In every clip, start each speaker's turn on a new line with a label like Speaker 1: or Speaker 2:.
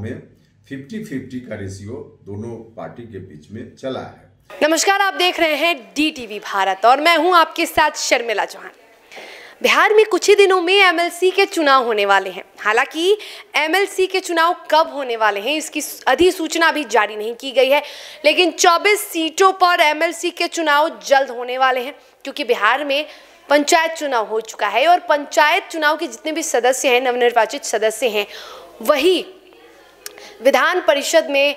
Speaker 1: में 50-50 का रेशियो दोनों पार्टी के बीच में चला है।
Speaker 2: नमस्कार, आप देख रहे हैं DTV भारत और मैं हूं आपके साथ शर्मिला चौहान। बिहार में कुछ ही दिनों में MLC के चुनाव होने वाले हैं। हालांकि MLC के चुनाव कब होने वाले हैं इसकी अधिसूचना अभी जारी नहीं की गई है, लेकिन 24 सीटों पर MLC के चुनाव जल्द होने वाले हैं, क्योंकि बिहार में पंचायत चुनाव हो चुका है और पंचायत चुनाव के जितने भी सदस्य हैं, नवनिर्वाचित सदस्य हैं, वही विधान परिषद में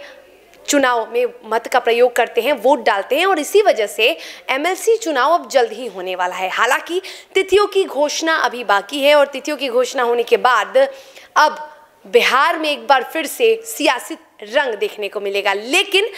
Speaker 2: चुनाव में मत का प्रयोग करते हैं, वोट डालते हैं और इसी वजह से MLC चुनाव अब जल्द ही होने वाला है। हालांकि तिथियों की घोषणा अभी बाकी है और तिथियों की घोषणा होने के बाद अब बिहार में एक बार फिर से सियासी रंग देखने को मिलेगा। लेकिन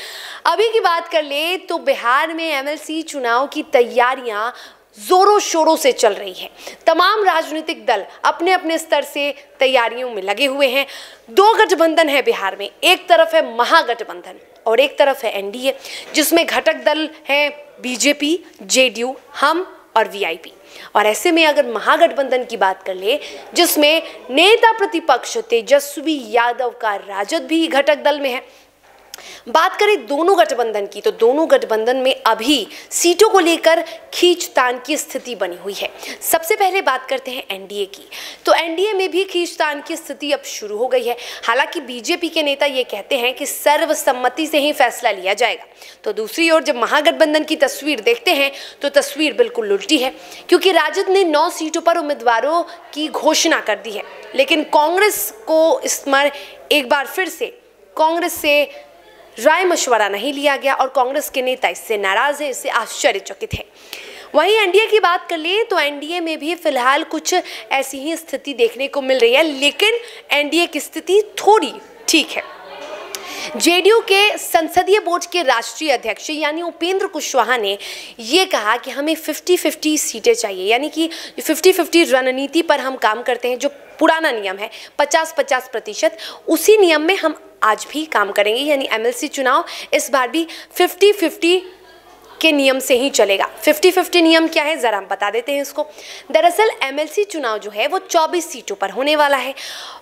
Speaker 2: अभी की बात कर ले तो बिहार में MLC चुनाव की तैयारियां जोरों शोरों से चल रही है। तमाम राजनीतिक दल अपने अपने स्तर से तैयारियों में लगे हुए हैं। दो गठबंधन है बिहार में, एक तरफ है महागठबंधन और एक तरफ है NDA, जिसमें घटक दल हैं BJP, JDU, हम और VIP। और ऐसे में अगर महागठबंधन की बात कर ले, जिसमें नेता प्रतिपक्ष तेजस्वी यादव का राजद भी घटक दल में है, बात करें दोनों गठबंधन की तो दोनों गठबंधन में अभी सीटों को लेकर खींचतान की स्थिति बनी हुई है। सबसे पहले बात करते हैं NDA की, तो NDA में भी खींचतान की स्थिति अब शुरू हो गई है। हालांकि BJP के नेता ये कहते हैं कि सर्वसम्मति से ही फैसला लिया जाएगा, तो दूसरी ओर जब महागठबंधन की तस्वीर देखते हैं तो तस्वीर बिल्कुल उल्टी है, क्योंकि राजद ने 9 सीटों पर उम्मीदवारों की घोषणा कर दी है, लेकिन कांग्रेस को इस बार एक बार फिर से कांग्रेस से राय मशवरा नहीं लिया गया और कांग्रेस के नेता इससे नाराज है, इससे आश्चर्यचकित है। वहीं NDA की बात कर ले तो NDA में भी फिलहाल कुछ ऐसी ही स्थिति देखने को मिल रही है, लेकिन NDA की स्थिति थोड़ी ठीक है। JDU के संसदीय बोर्ड के राष्ट्रीय अध्यक्ष यानी उपेंद्र कुशवाहा ने ये कहा कि हमें 50-50 सीटें चाहिए, यानी कि 50-50 रणनीति पर हम काम करते हैं। जो पुराना नियम है 50-50%, उसी नियम में हम आज भी काम करेंगे, यानी MLC चुनाव इस बार भी 50-50 के नियम से ही चलेगा। 50-50 नियम क्या है जरा हम बता देते हैं इसको। दरअसल MLC चुनाव जो है वो 24 सीटों पर होने वाला है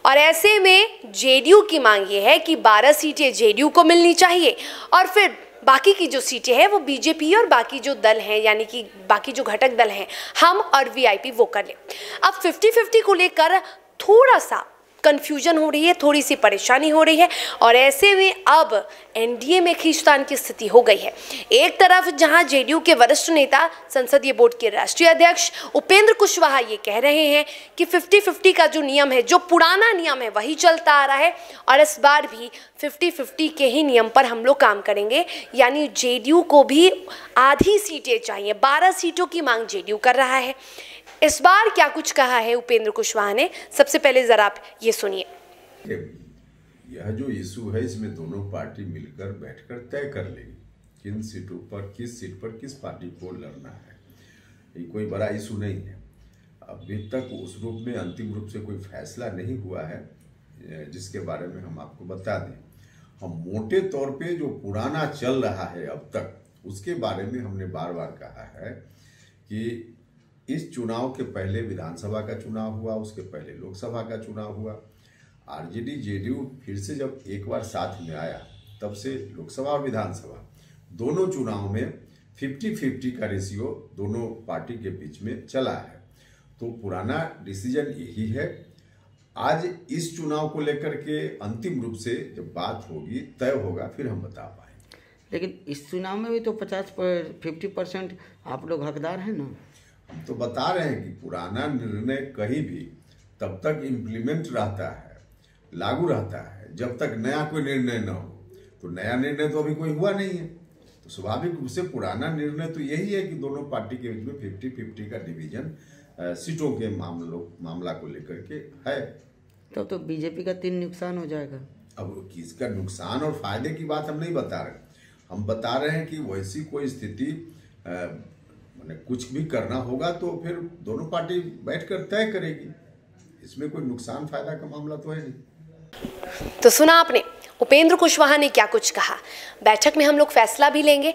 Speaker 2: और ऐसे में JDU की मांग ये है कि 12 सीटें JDU को मिलनी चाहिए और फिर बाकी की जो सीटें हैं वो BJP और बाकी जो दल हैं, यानी कि बाकी जो घटक दल हैं, हम और VIP वो कर ले। अब 50-50 को लेकर थोड़ा सा कंफ्यूजन हो रही है, थोड़ी सी परेशानी हो रही है और ऐसे में अब NDA में खींचतान की स्थिति हो गई है। एक तरफ जहां JDU के वरिष्ठ नेता संसदीय बोर्ड के राष्ट्रीय अध्यक्ष उपेंद्र कुशवाहा ये कह रहे हैं कि 50-50 का जो नियम है, जो पुराना नियम है, वही चलता आ रहा है और इस बार भी 50-50 के ही नियम पर हम लोग काम करेंगे, यानी JDU को भी आधी सीटें चाहिए। 12 सीटों की मांग JDU कर रहा है। इस बार क्या कुछ कहा है उपेंद्र कुशवाहा ने, सबसे पहले जरा आप ये सुनिए।
Speaker 1: यह जो इशू है इसमें दोनों पार्टी मिलकर बैठकर तय कर लेंगे किन सीटों पर, किस सीट पर किस पार्टी को लड़ना है। ये कोई बड़ा इशू नहीं है। अभी तक उस रूप में अंतिम रूप से कोई फैसला नहीं हुआ है, जिसके बारे में हम आपको बता दें। हम मोटे तौर पे जो पुराना चल रहा है अब तक, उसके बारे में हमने बार बार कहा है कि इस चुनाव के पहले विधानसभा का चुनाव हुआ, उसके पहले लोकसभा का चुनाव हुआ। RJD JDU फिर से जब एक बार साथ में आया, तब से लोकसभा और विधानसभा दोनों चुनाव में 50-50 का रेशियो दोनों पार्टी के बीच में चला है। तो पुराना डिसीजन यही है। आज इस चुनाव को लेकर के अंतिम रूप से जब बात होगी, तय होगा, फिर हम बता पाएंगे।
Speaker 3: लेकिन इस चुनाव में भी तो 50% आप लोग हकदार हैं ना।
Speaker 1: हम तो बता रहे हैं कि पुराना निर्णय कहीं भी तब तक इम्प्लीमेंट रहता है, लागू रहता है, जब तक नया कोई निर्णय न हो। तो नया निर्णय तो अभी कोई हुआ नहीं है, तो स्वाभाविक रूप से पुराना निर्णय तो यही है कि दोनों पार्टी के बीच में 50-50 का डिवीजन सीटों के मामला को लेकर के है।
Speaker 3: तो BJP का 3 नुकसान हो जाएगा।
Speaker 1: अब किसका नुकसान और फायदे की बात हम नहीं बता रहे, हम बता रहे हैं कि वैसी कोई स्थिति कुछ भी करना होगा तो फिर दोनों पार्टी बैठकर तय करेगी। इसमें कोई नुकसान फायदा का मामला तो है नहीं।
Speaker 2: तो सुना आपने उपेंद्र कुशवाहा ने क्या कुछ कहा। बैठक में हम लोग फैसला भी लेंगे,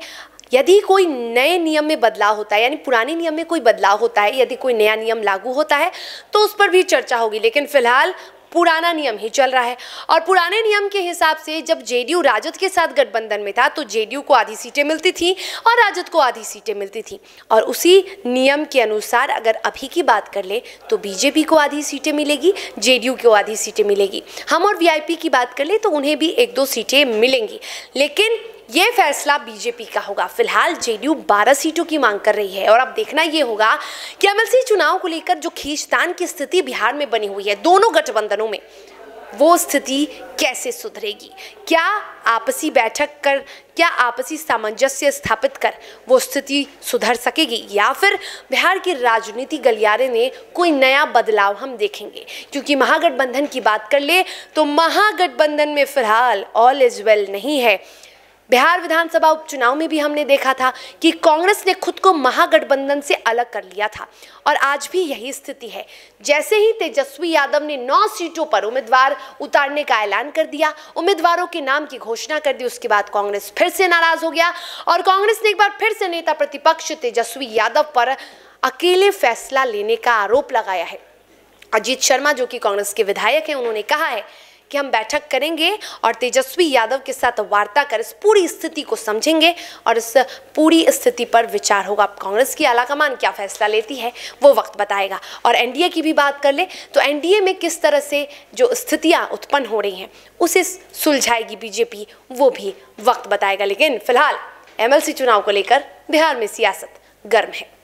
Speaker 2: यदि कोई नए नियम में बदलाव होता है, यानी पुराने नियम में कोई बदलाव होता है, यदि कोई नया नियम लागू होता है तो उस पर भी चर्चा होगी। लेकिन फिलहाल पुराना नियम ही चल रहा है। और पुराने नियम के हिसाब से जब जेडीयू राजद के साथ गठबंधन में था तो जेडीयू को आधी सीटें मिलती थी और राजद को आधी सीटें मिलती थी। और उसी नियम के अनुसार अगर अभी की बात कर ले तो बीजेपी को आधी सीटें मिलेगी, जेडीयू को आधी सीटें मिलेगी। हम और वीआईपी की बात कर ले तो उन्हें भी 1-2 सीटें मिलेंगी, लेकिन ये फैसला बीजेपी का होगा। फिलहाल जेडीयू 12 सीटों की मांग कर रही है और अब देखना ये होगा कि एमएलसी चुनाव को लेकर जो खींचतान की स्थिति बिहार में बनी हुई है दोनों गठबंधनों में, वो स्थिति कैसे सुधरेगी। क्या आपसी बैठक कर, क्या आपसी सामंजस्य स्थापित कर वो स्थिति सुधर सकेगी, या फिर बिहार की राजनीति गलियारे में कोई नया बदलाव हम देखेंगे। क्योंकि महागठबंधन की बात कर ले तो महागठबंधन में फिलहाल ऑल इज वेल नहीं है। बिहार विधानसभा उपचुनाव में भी हमने देखा था कि कांग्रेस ने खुद को महागठबंधन से अलग कर लिया था और आज भी यही स्थिति है। जैसे ही तेजस्वी यादव ने 9 सीटों पर उम्मीदवार उतारने का ऐलान कर दिया, उम्मीदवारों के नाम की घोषणा कर दी, उसके बाद कांग्रेस फिर से नाराज हो गया और कांग्रेस ने एक बार फिर से नेता प्रतिपक्ष तेजस्वी यादव पर अकेले फैसला लेने का आरोप लगाया है। अजीत शर्मा जो कि कांग्रेस के विधायक हैं, उन्होंने कहा है कि हम बैठक करेंगे और तेजस्वी यादव के साथ वार्ता कर इस पूरी स्थिति को समझेंगे और इस पूरी स्थिति पर विचार होगा। अब कांग्रेस की आलाकमान क्या फैसला लेती है वो वक्त बताएगा। और एनडीए की भी बात कर ले तो एनडीए में किस तरह से जो स्थितियां उत्पन्न हो रही हैं उसे सुलझाएगी बीजेपी, वो भी वक्त बताएगा। लेकिन फिलहाल एमएलसी चुनाव को लेकर बिहार में सियासत गर्म है।